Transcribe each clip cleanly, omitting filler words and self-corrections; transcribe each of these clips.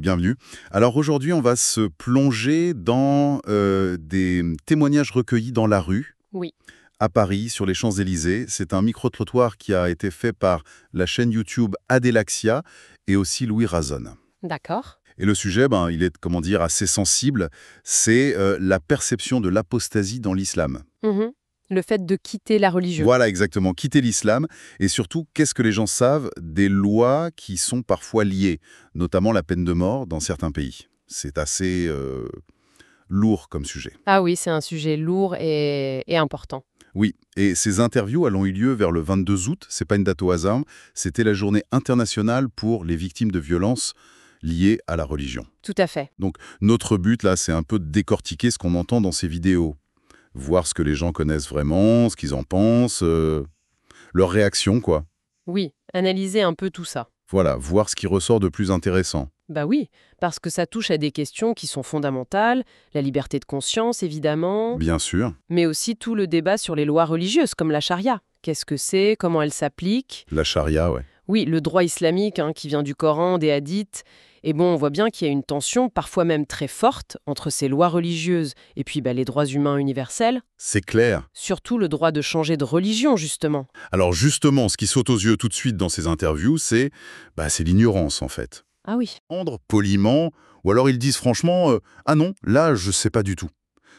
Bienvenue. Alors aujourd'hui, on va se plonger dans des témoignages recueillis dans la rue, Oui, à Paris, sur les Champs-Élysées. C'est un micro-trottoir qui a été fait par la chaîne YouTube Adelaxia et aussi Louis Razon. d'accord. Et le sujet, il est, comment dire, assez sensible. C'est la perception de l'apostasie dans l'islam. Mhm. Le fait de quitter la religion. Voilà, exactement. Quitter l'islam. Et surtout, qu'est-ce que les gens savent des lois qui sont parfois liées, notamment la peine de mort dans certains pays. C'est assez lourd comme sujet. Ah oui, c'est un sujet lourd et important. Oui, et ces interviews, elles ont eu lieu vers le 22 août, c'est pas une date au hasard, c'était la journée internationale pour les victimes de violences liées à la religion. Tout à fait. Donc notre but là, c'est un peu de décortiquer ce qu'on entend dans ces vidéos, voir ce que les gens connaissent vraiment, ce qu'ils en pensent, leurs réactions quoi. Oui, analyser un peu tout ça. Voilà, voir ce qui ressort de plus intéressant. Bah oui, parce que ça touche à des questions qui sont fondamentales, la liberté de conscience évidemment, Bien sûr, mais aussi tout le débat sur les lois religieuses comme la charia. Qu'est-ce que c'est? Comment elle s'applique? la charia, ouais. Oui, le droit islamique qui vient du Coran, des hadiths. Et bon, on voit bien qu'il y a une tension, parfois même très forte, entre ces lois religieuses et puis les droits humains universels. C'est clair. Surtout le droit de changer de religion, justement. Alors justement, ce qui saute aux yeux tout de suite dans ces interviews, c'est l'ignorance en fait. Ah oui. Répondre poliment, ou alors ils disent franchement ah non, là, je sais pas du tout.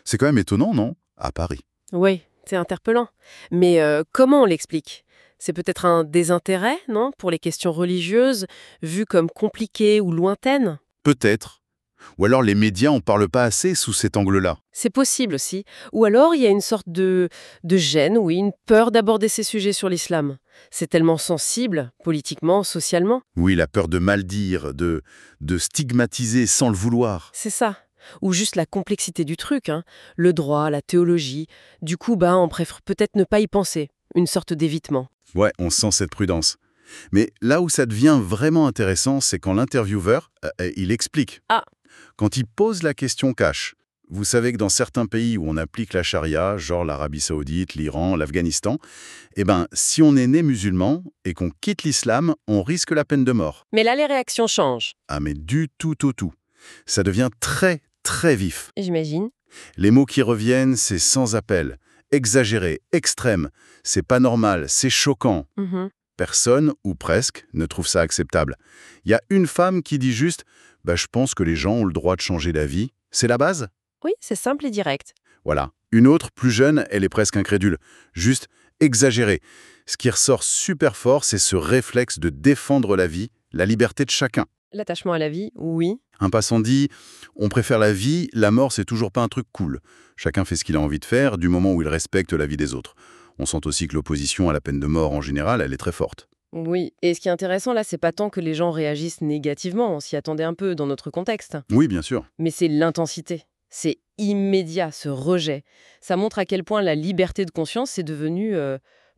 C'est quand même étonnant, non? À Paris. Oui, c'est interpellant. Mais comment on l'explique? C'est peut-être un désintérêt, non, pour les questions religieuses, vues comme compliquées ou lointaines? Peut-être. Ou alors les médias en parlent pas assez sous cet angle-là. C'est possible aussi. Ou alors il y a une sorte de gêne, oui, une peur d'aborder ces sujets sur l'islam. C'est tellement sensible, politiquement, socialement. Oui, la peur de mal dire, de stigmatiser sans le vouloir. C'est ça. Ou juste la complexité du truc, le droit, la théologie. Du coup, on préfère peut-être ne pas y penser. Une sorte d'évitement. Ouais, on sent cette prudence. Mais là où ça devient vraiment intéressant, c'est quand l'intervieweur, il explique. Ah, Quand il pose la question cash. Vous savez que dans certains pays où on applique la charia, genre l'Arabie Saoudite, l'Iran, l'Afghanistan, si on est né musulman et qu'on quitte l'islam, on risque la peine de mort. mais là les réactions changent, Ah mais du tout au tout. Ça devient très, très vif. j'imagine. Les mots qui reviennent, c'est sans appel, exagéré, extrême, c'est pas normal, c'est choquant. Mhm. Personne, ou presque, ne trouve ça acceptable. Il y a une femme qui dit juste « je pense que les gens ont le droit de changer d'avis ». C'est la base? Oui, c'est simple et direct. Voilà. Une autre, plus jeune, elle est presque incrédule. Juste exagérée. Ce qui ressort super fort, c'est ce réflexe de défendre la vie, la liberté de chacun. L'attachement à la vie, oui. Un passant dit « on préfère la vie, la mort c'est toujours pas un truc cool. Chacun fait ce qu'il a envie de faire du moment où il respecte la vie des autres. » On sent aussi que l'opposition à la peine de mort en général, elle est très forte. Oui, et ce qui est intéressant là, c'est pas tant que les gens réagissent négativement, on s'y attendait un peu dans notre contexte, Oui, bien sûr. mais c'est l'intensité. C'est immédiat, ce rejet. Ça montre à quel point la liberté de conscience est devenue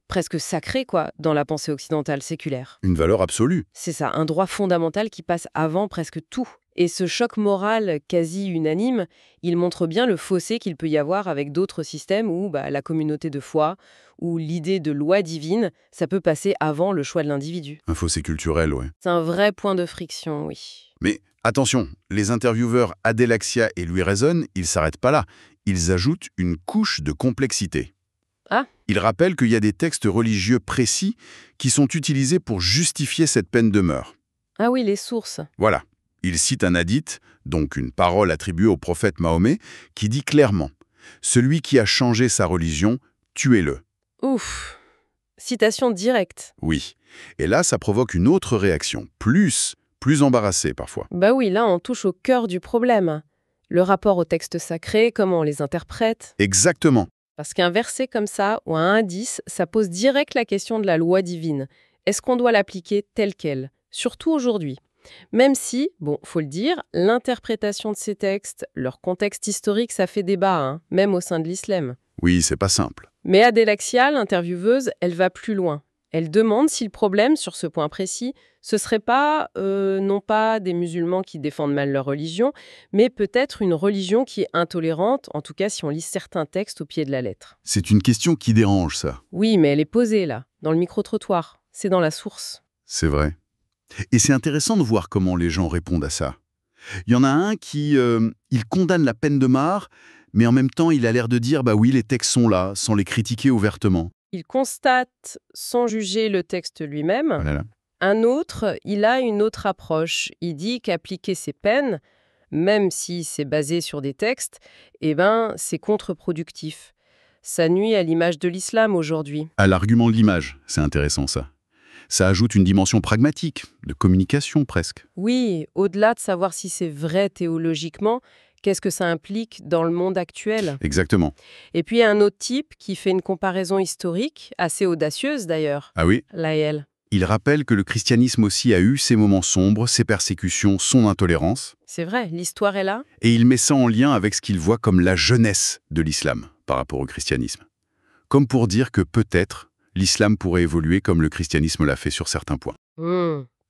presque sacrée, quoi, dans la pensée occidentale séculaire. Une valeur absolue. C'est ça, un droit fondamental qui passe avant presque tout. Et ce choc moral quasi unanime, il montre bien le fossé qu'il peut y avoir avec d'autres systèmes où la communauté de foi, ou l'idée de loi divine, ça peut passer avant le choix de l'individu. Un fossé culturel, ouais. C'est un vrai point de friction, oui. Mais attention, les intervieweurs Adelaxia et Louis Razon, ils s'arrêtent pas là. Ils ajoutent une couche de complexité. Ah, Ils rappellent qu'il y a des textes religieux précis qui sont utilisés pour justifier cette peine de mort. ah oui, les sources. Voilà. Ils citent un hadith, donc une parole attribuée au prophète Mahomet, qui dit clairement « Celui qui a changé sa religion, tuez-le ». Ouf. Citation directe. Oui. Et là, ça provoque une autre réaction, plus embarrassée parfois. Bah oui, là, on touche au cœur du problème. Le rapport au texte sacré, comment on les interprète. Exactement. Parce qu'un verset comme ça, ou un indice, ça pose direct la question de la loi divine. Est-ce qu'on doit l'appliquer telle qu'elle? Surtout aujourd'hui. Même si, faut le dire, l'interprétation de ces textes, leur contexte historique, ça fait débat, même au sein de l'islam. Oui, c'est pas simple. Mais Adelaxia, l'intervieweuse, elle va plus loin. Elle demande si le problème, sur ce point précis, ce serait pas, non pas des musulmans qui défendent mal leur religion, mais peut-être une religion qui est intolérante, en tout cas si on lit certains textes au pied de la lettre. C'est une question qui dérange, ça. Oui, mais elle est posée, là, dans le micro-trottoir. C'est dans la source. C'est vrai. Et c'est intéressant de voir comment les gens répondent à ça. Il y en a un qui il condamne la peine de mort, mais en même temps, il a l'air de dire bah oui, les textes sont là, sans les critiquer ouvertement. Il constate sans juger le texte lui-même. Voilà. Un autre, il a une autre approche. Il dit qu'appliquer ces peines, même si c'est basé sur des textes, c'est contre-productif. Ça nuit à l'image de l'islam aujourd'hui. À l'argument de l'image, c'est intéressant ça. Ça ajoute une dimension pragmatique, de communication presque. Oui, au-delà de savoir si c'est vrai théologiquement, qu'est-ce que ça implique dans le monde actuel? Exactement. Et puis, il y a un autre type qui fait une comparaison historique, assez audacieuse d'ailleurs, Ah oui. Laël. Il rappelle que le christianisme aussi a eu ses moments sombres, ses persécutions, son intolérance, C'est vrai, l'histoire est là. et il met ça en lien avec ce qu'il voit comme la jeunesse de l'islam par rapport au christianisme. Comme pour dire que peut-être l'islam pourrait évoluer comme le christianisme l'a fait sur certains points.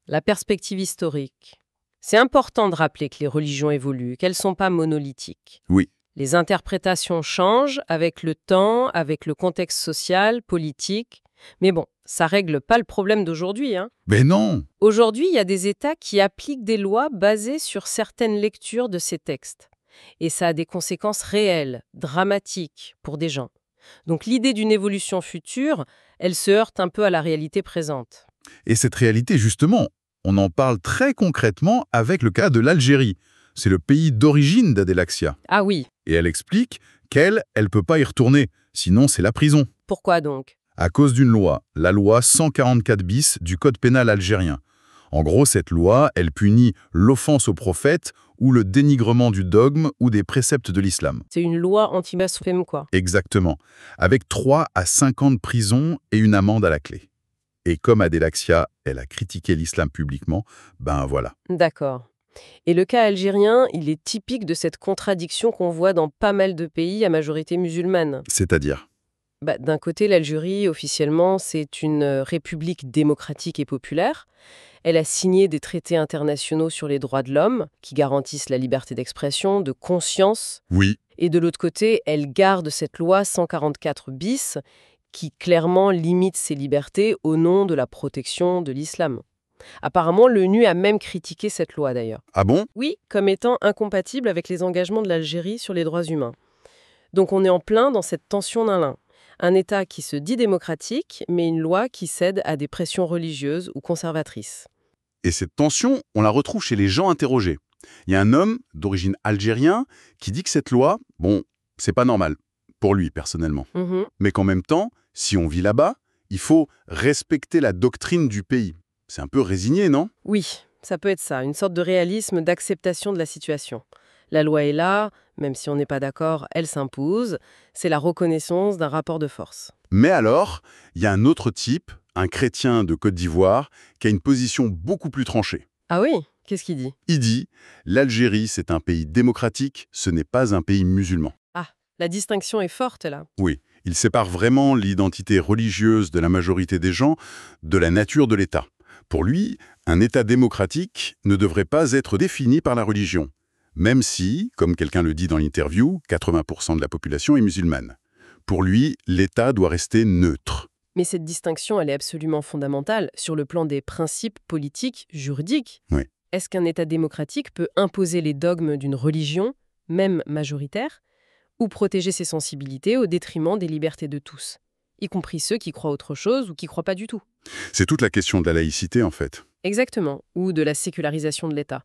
La perspective historique. C'est important de rappeler que les religions évoluent, qu'elles ne sont pas monolithiques. Oui, Les interprétations changent avec le temps, avec le contexte social, politique. Mais bon, ça règle pas le problème d'aujourd'hui, hein. mais non. Aujourd'hui, il y a des États qui appliquent des lois basées sur certaines lectures de ces textes. Et ça a des conséquences réelles, dramatiques pour des gens. Donc l'idée d'une évolution future, elle se heurte un peu à la réalité présente. Et cette réalité, justement, on en parle très concrètement avec le cas de l'Algérie. C'est le pays d'origine d'Adelaxia. Ah oui, Et elle explique qu'elle ne peut pas y retourner, sinon c'est la prison. pourquoi donc? À cause d'une loi, la loi 144 bis du Code pénal algérien. En gros, cette loi, elle punit l'offense au prophète ou le dénigrement du dogme ou des préceptes de l'islam. C'est une loi anti-blasphème, quoi. Exactement. Avec 3 à 5 ans de prison et une amende à la clé. Et comme Adelaxia, elle a critiqué l'islam publiquement, ben voilà. D'accord. Et le cas algérien, il est typique de cette contradiction qu'on voit dans pas mal de pays à majorité musulmane. C'est-à-dire, D'un côté, l'Algérie, officiellement, c'est une république démocratique et populaire. Elle a signé des traités internationaux sur les droits de l'homme, qui garantissent la liberté d'expression, de conscience. oui, Et de l'autre côté, elle garde cette loi 144 bis, qui clairement limite ses libertés au nom de la protection de l'islam. Apparemment, l'ONU a même critiqué cette loi d'ailleurs. ah bon? Oui, comme étant incompatible avec les engagements de l'Algérie sur les droits humains. Donc on est en plein dans cette tension d'un l'un. Un État qui se dit démocratique, mais une loi qui cède à des pressions religieuses ou conservatrices. Et cette tension, on la retrouve chez les gens interrogés. Il y a un homme d'origine algérienne qui dit que cette loi, bon, c'est pas normal, pour lui personnellement. Mhm. Mais qu'en même temps, si on vit là-bas, il faut respecter la doctrine du pays. C'est un peu résigné, non? Oui, ça peut être ça, une sorte de réalisme d'acceptation de la situation. La loi est là, même si on n'est pas d'accord, elle s'impose. C'est la reconnaissance d'un rapport de force. Mais alors, il y a un autre type, un chrétien de Côte d'Ivoire, qui a une position beaucoup plus tranchée. Ah oui? Qu'est-ce qu'il dit? Il dit « L'Algérie, c'est un pays démocratique, ce n'est pas un pays musulman ». Ah, la distinction est forte là. Oui, il sépare vraiment l'identité religieuse de la majorité des gens de la nature de l'État. Pour lui, un État démocratique ne devrait pas être défini par la religion, même si, comme quelqu'un le dit dans l'interview, 80% de la population est musulmane. Pour lui, l'État doit rester neutre. Mais cette distinction, elle est absolument fondamentale sur le plan des principes politiques, juridiques. Oui. Est-ce qu'un État démocratique peut imposer les dogmes d'une religion, même majoritaire, ou protéger ses sensibilités au détriment des libertés de tous, y compris ceux qui croient autre chose ou qui croient pas du tout? C'est toute la question de la laïcité, en fait. Exactement, ou de la sécularisation de l'État.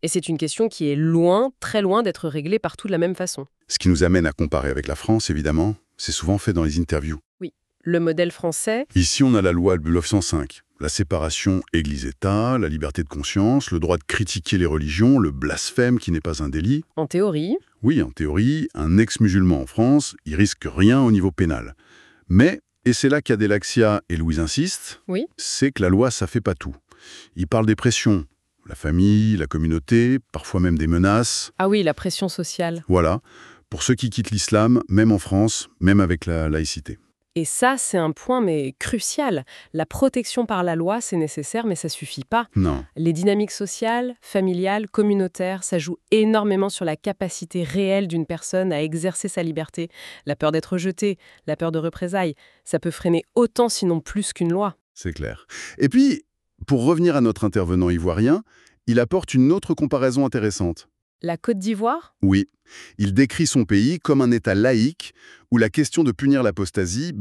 Et c'est une question qui est loin, très loin d'être réglée partout de la même façon. Ce qui nous amène à comparer avec la France, évidemment, c'est souvent fait dans les interviews. Le modèle français, Ici, on a la loi de 1905, la séparation Église-État, la liberté de conscience, le droit de critiquer les religions, le blasphème qui n'est pas un délit. en théorie, Oui, en théorie, un ex-musulman en France, il risque rien au niveau pénal. Mais, et c'est là qu'Adelaxia et Louise insistent, Oui. c'est que la loi, ça fait pas tout. Ils parlent des pressions, la famille, la communauté, parfois même des menaces. ah oui, la pression sociale. Voilà, pour ceux qui quittent l'islam, même en France, même avec la laïcité. Et ça, c'est un point mais crucial. La protection par la loi, c'est nécessaire, mais ça suffit pas. Non, Les dynamiques sociales, familiales, communautaires, ça joue énormément sur la capacité réelle d'une personne à exercer sa liberté. La peur d'être rejetée, la peur de représailles, ça peut freiner autant sinon plus qu'une loi. c'est clair. Et puis, pour revenir à notre intervenant ivoirien, il apporte une autre comparaison intéressante. La Côte d'Ivoire? Oui, il décrit son pays comme un État laïque où la question de punir l'apostasie,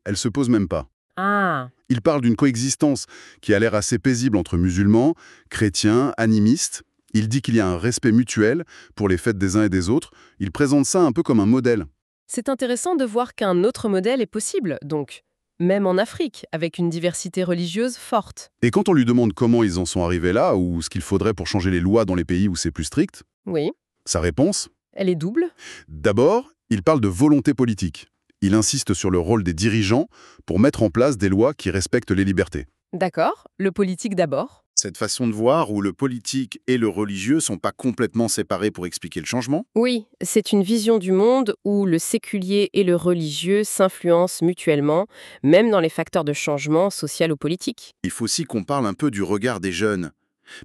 elle se pose même pas. Ah, Il parle d'une coexistence qui a l'air assez paisible entre musulmans, chrétiens, animistes. Il dit qu'il y a un respect mutuel pour les fêtes des uns et des autres. Il présente ça un peu comme un modèle. c'est intéressant de voir qu'un autre modèle est possible, donc. Même en Afrique, avec une diversité religieuse forte. Et quand on lui demande comment ils en sont arrivés là, ou ce qu'il faudrait pour changer les lois dans les pays où c'est plus strict, Oui, sa réponse? elle est double. D'abord, il parle de volonté politique. Il insiste sur le rôle des dirigeants pour mettre en place des lois qui respectent les libertés. D'accord, le politique d'abord. Cette façon de voir où le politique et le religieux sont pas complètement séparés pour expliquer le changement? Oui, c'est une vision du monde où le séculier et le religieux s'influencent mutuellement, même dans les facteurs de changement social ou politique. Il faut aussi qu'on parle un peu du regard des jeunes,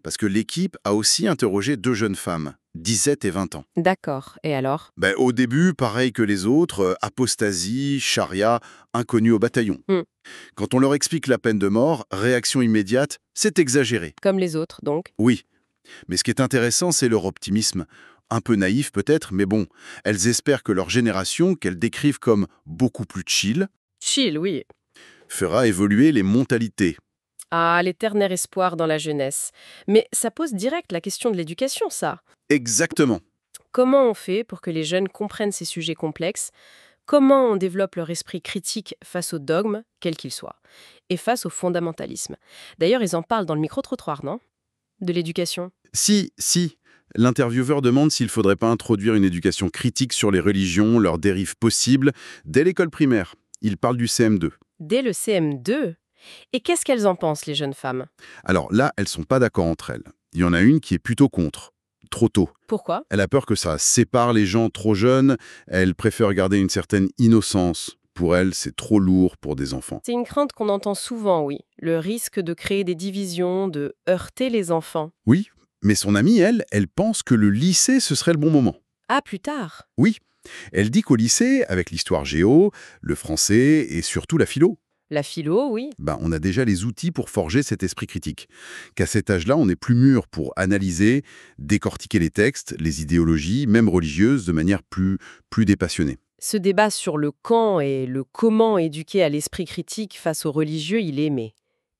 parce que l'équipe a aussi interrogé 2 jeunes femmes, 17 et 20 ans. D'accord, et alors? Au début, pareil que les autres, apostasie, charia, inconnus au bataillon. Hmm. Quand on leur explique la peine de mort, réaction immédiate, c'est exagéré. Comme les autres, donc. Oui, mais ce qui est intéressant, c'est leur optimisme. Un peu naïf peut-être, mais bon, elles espèrent que leur génération, qu'elles décrivent comme beaucoup plus chill, Chill, oui. fera évoluer les mentalités. Ah, l'éternel espoir dans la jeunesse. Mais ça pose direct la question de l'éducation, ça. Exactement. Comment on fait pour que les jeunes comprennent ces sujets complexes? Comment on développe leur esprit critique face aux dogmes, quels qu'ils soient, et face au fondamentalisme? D'ailleurs, ils en parlent dans le micro-trottoir, non? De l'éducation. Si. L'intervieweur demande s'il ne faudrait pas introduire une éducation critique sur les religions, leurs dérives possibles, dès l'école primaire. Il parle du CM2. Dès le CM2. Et qu'est-ce qu'elles en pensent, les jeunes femmes? Alors là, elles sont pas d'accord entre elles. Il y en a une qui est plutôt contre. Trop tôt. Pourquoi? Elle a peur que ça sépare les gens trop jeunes. Elle préfère garder une certaine innocence. Pour elle, c'est trop lourd pour des enfants. C'est une crainte qu'on entend souvent, oui. Le risque de créer des divisions, de heurter les enfants. Oui, mais son amie, elle pense que le lycée, ce serait le bon moment. Ah, plus tard. Oui, elle dit qu'au lycée, avec l'histoire géo, le français et surtout la philo, La philo, oui. on a déjà les outils pour forger cet esprit critique. Qu'à cet âge-là, on est plus mûr pour analyser, décortiquer les textes, les idéologies, même religieuses, de manière plus dépassionnée. Ce débat sur le quand et le comment éduquer à l'esprit critique face aux religieux, il est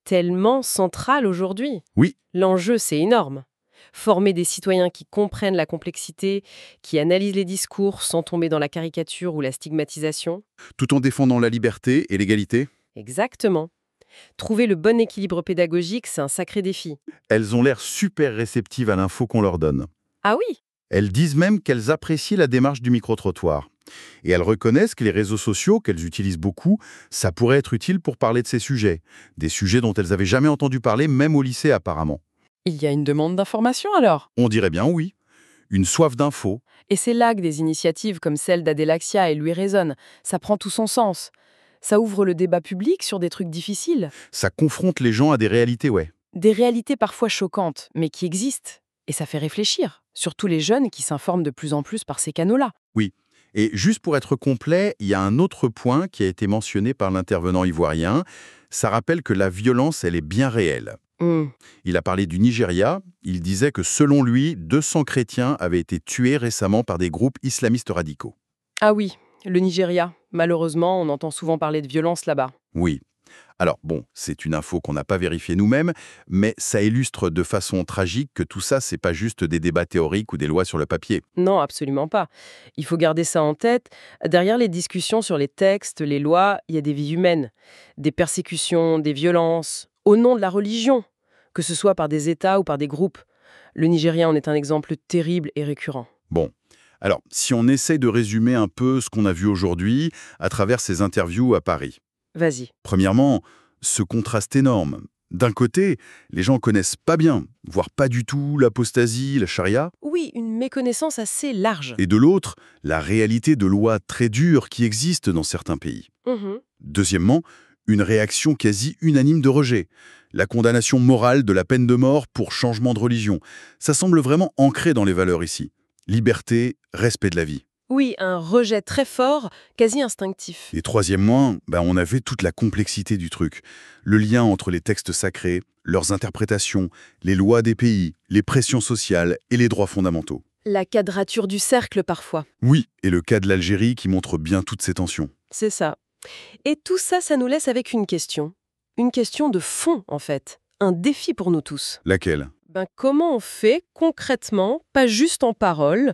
tellement central aujourd'hui. Oui, L'enjeu, c'est énorme. Former des citoyens qui comprennent la complexité, qui analysent les discours sans tomber dans la caricature ou la stigmatisation. tout en défendant la liberté et l'égalité. Exactement. Trouver le bon équilibre pédagogique, c'est un sacré défi. Elles ont l'air super réceptives à l'info qu'on leur donne. Ah oui? Elles disent même qu'elles apprécient la démarche du micro-trottoir. Et elles reconnaissent que les réseaux sociaux, qu'elles utilisent beaucoup, ça pourrait être utile pour parler de ces sujets. Des sujets dont elles n'avaient jamais entendu parler, même au lycée apparemment. Il y a une demande d'information alors? On dirait bien oui. Une soif d'infos. Et c'est là que des initiatives comme celle d'Adelaxia et Louis Raisonne, ça prend tout son sens. Ça ouvre le débat public sur des trucs difficiles, Ça confronte les gens à des réalités, ouais. des réalités parfois choquantes, mais qui existent. Et ça fait réfléchir, surtout les jeunes qui s'informent de plus en plus par ces canaux-là. Oui. Et juste pour être complet, il y a un autre point qui a été mentionné par l'intervenant ivoirien. Ça rappelle que la violence, elle est bien réelle. Il a parlé du Nigeria. Il disait que selon lui, 200 chrétiens avaient été tués récemment par des groupes islamistes radicaux. Ah oui, le Nigeria. Malheureusement, on entend souvent parler de violence là-bas. Oui. Alors bon, c'est une info qu'on n'a pas vérifiée nous-mêmes, mais ça illustre de façon tragique que tout ça, c'est pas juste des débats théoriques ou des lois sur le papier. Non, absolument pas. Il faut garder ça en tête. Derrière les discussions sur les textes, les lois, il y a des vies humaines, des persécutions, des violences, au nom de la religion, que ce soit par des États ou par des groupes. Le Nigeria en est un exemple terrible et récurrent. Bon. Alors, si on essaye de résumer un peu ce qu'on a vu aujourd'hui à travers ces interviews à Paris. Vas-y. Premièrement, ce contraste énorme. D'un côté, les gens connaissent pas bien, voire pas du tout, l'apostasie, la charia, Oui, une méconnaissance assez large. et de l'autre, la réalité de lois très dures qui existent dans certains pays. Deuxièmement, une réaction quasi unanime de rejet. La condamnation morale de la peine de mort pour changement de religion. Ça semble vraiment ancré dans les valeurs ici. Liberté, respect de la vie. Oui, un rejet très fort, quasi instinctif. Et troisièmement, on avait toute la complexité du truc. Le lien entre les textes sacrés, leurs interprétations, les lois des pays, les pressions sociales et les droits fondamentaux. La quadrature du cercle parfois, Oui, et le cas de l'Algérie qui montre bien toutes ces tensions. c'est ça. Et tout ça, ça nous laisse avec une question. Une question de fond, en fait. Un défi pour nous tous. Laquelle? Comment on fait concrètement, pas juste en parole,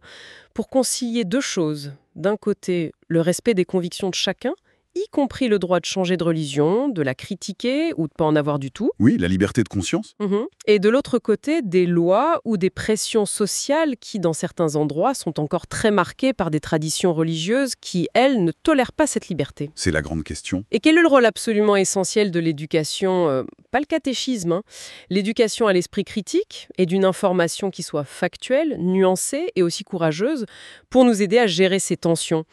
pour concilier deux choses? D'un côté, le respect des convictions de chacun, y compris le droit de changer de religion, de la critiquer ou de pas en avoir du tout. Oui, la liberté de conscience? Et de l'autre côté, des lois ou des pressions sociales qui, dans certains endroits, sont encore très marquées par des traditions religieuses qui, elles, ne tolèrent pas cette liberté. C'est la grande question. Et quel est le rôle absolument essentiel de l'éducation, pas le catéchisme, l'éducation à l'esprit critique et d'une information qui soit factuelle, nuancée et aussi courageuse pour nous aider à gérer ces tensions.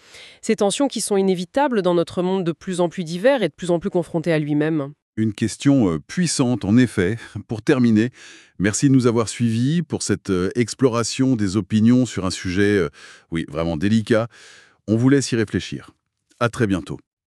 Ces tensions qui sont inévitables dans notre monde de plus en plus divers et de plus en plus confronté à lui-même. Une question puissante, en effet. Pour terminer, merci de nous avoir suivis pour cette exploration des opinions sur un sujet, oui, vraiment délicat. On vous laisse y réfléchir. À très bientôt.